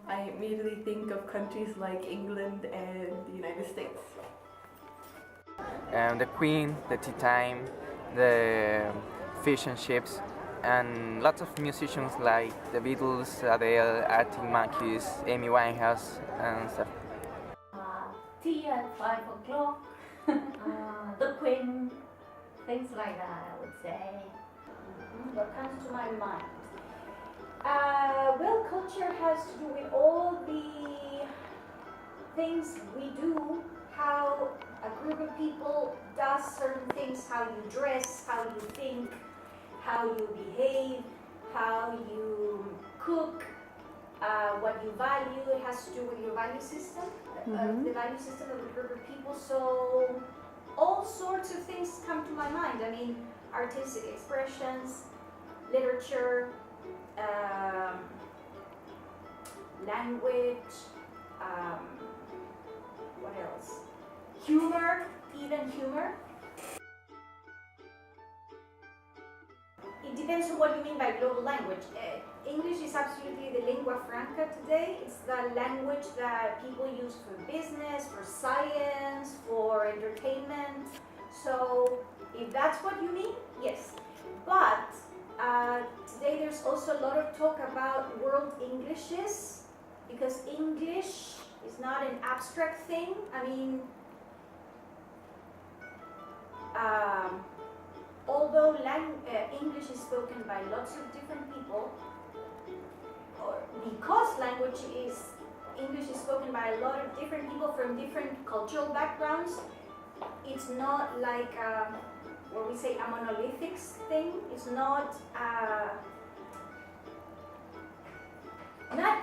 I immediately think of countries like England and the United States. The Queen, the Tea Time, the Fish and Chips, and lots of musicians like the Beatles, Adele, Arctic Monkeys, Amy Winehouse, and stuff. Tea at 5 o'clock, the Queen, things like that, I would say. What comes to my mind? Well, culture has to do with all the things we do, how a group of people does certain things, how you dress, how you think, how you behave, how you cook, what you value. It has to do with your value system, the value system of a group of people. So all sorts of things come to my mind. I mean, artistic expressions, literature, language, what else? Humor, even humor. It depends on what you mean by global language. English is absolutely the lingua franca today. It's the language that people use for business, for science, for entertainment. So if that's what you mean, yes. But today there's also a lot of talk about world Englishes, because English is not an abstract thing. I mean, although English is spoken by lots of different people, or because English is spoken by a lot of different people from different cultural backgrounds, it's not like what we say a monolithic thing. It's not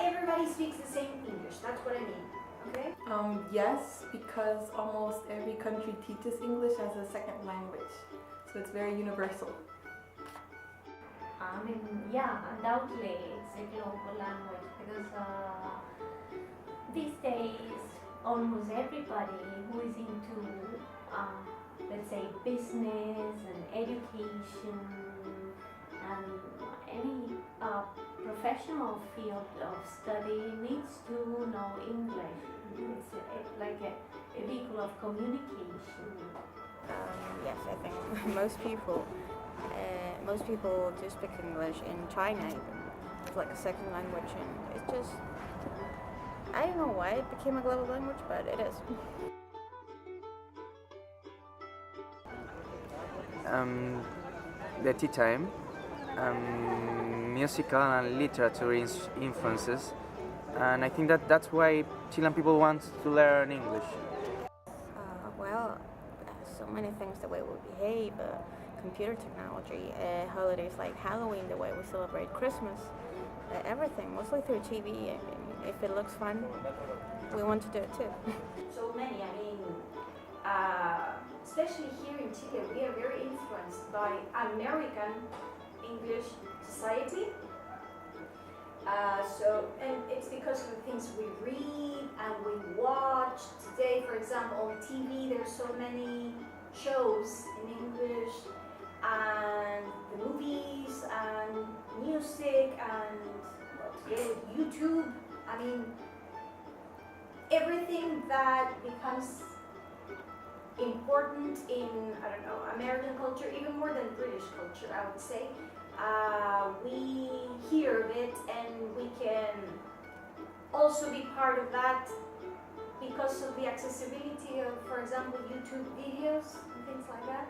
everybody speaks the same English. That's what I mean. Okay? Yes, because almost every country teaches English as a second language, so it's very universal. I mean, yeah, undoubtedly it's a global language because these days almost everybody who is into, let's say, business and education and any professional field of study needs to know English. It's like a vehicle of communication. Yes, I think most people do speak English in China even. It's like a second language, and it's just, I don't know why it became a global language, but it is. The tea time, musical and literature influences, and I think that's why Chilean people want to learn English. Well, so many things, the way we behave, computer technology, holidays like Halloween, the way we celebrate Christmas, everything, mostly through TV. I mean, if it looks fun, we want to do it too. So many, I mean, especially here in Chile, we are very influenced by American English society. And it's because of the things we read and we watch. Today, for example, on TV, there's so many shows in English, and the movies and music, and today with YouTube. I mean, everything that becomes important in, I don't know, American culture, even more than British culture, I would say. We hear of it, and we can also be part of that because of the accessibility of, for example, YouTube videos and things like that.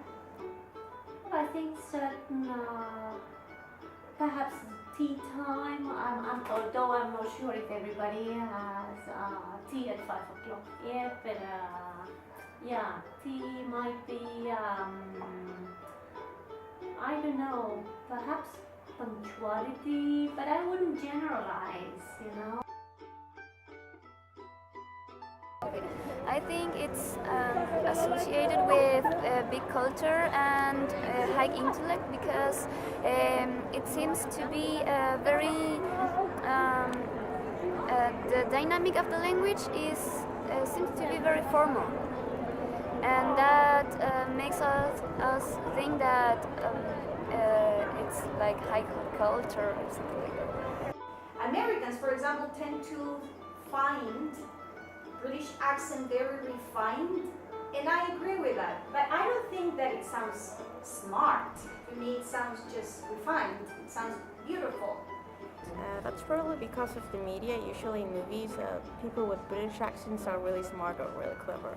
Well, I think certain, perhaps tea time, although I'm not sure if everybody has tea at 5 o'clock yet, but yeah, tea might be, I don't know, perhaps punctuality, but I wouldn't generalize, you know. I think it's associated with big culture and high intellect because it seems to be very the dynamic of the language seems to be very formal, and that makes us think that it's like high culture or something like that. Americans, for example, tend to find British accent very refined, and I agree with that. But I don't think that it sounds smart. To me, it sounds just refined. It sounds beautiful. That's probably because of the media. Usually in movies, people with British accents are really smart or really clever.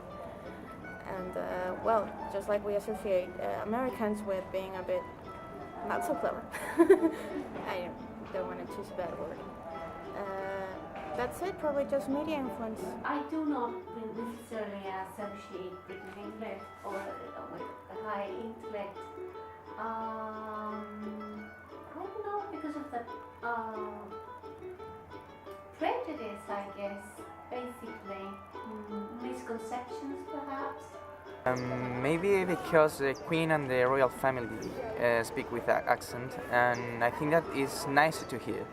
And, well, just like we associate Americans with being a bit not so clever. I don't want to choose a bad word. That's it, probably just media influence. I do not necessarily associate British English or with high intellect. I don't know, because of the prejudice, I guess, basically. Misconceptions, perhaps. Maybe because the Queen and the royal family speak with that accent, and I think that is nice to hear.